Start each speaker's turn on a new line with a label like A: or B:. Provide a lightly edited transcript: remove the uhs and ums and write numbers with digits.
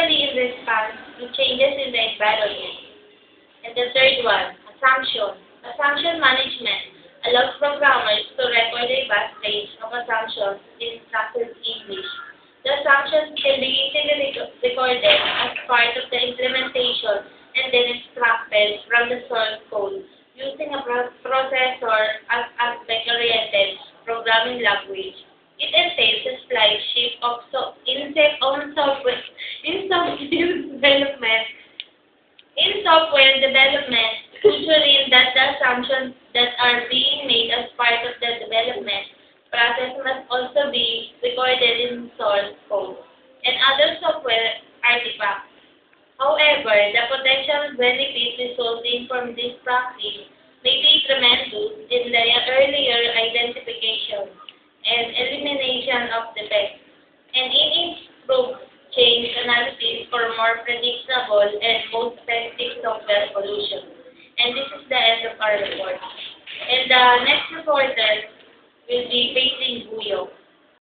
A: typically in response to changes in the environment. And the third one, assumption. Assumption management allows programmers to record a vast range of assumptions in structured English. The assumptions can be easily recorded as part of the implementation and then extracted from the source code using a processor as aspect-oriented programming language. It entails a slight shift of software development, usually that the assumptions that are being made as part of the development process must also be recorded in source code and other software artifacts. However, the potential benefits resulting from this practice may be tremendous in the earlier identification and elimination of defects, and in improved change analysis for more predictable and most effective software solutions. And this is the end of our report. And the next reporter will be Paisley Buyo.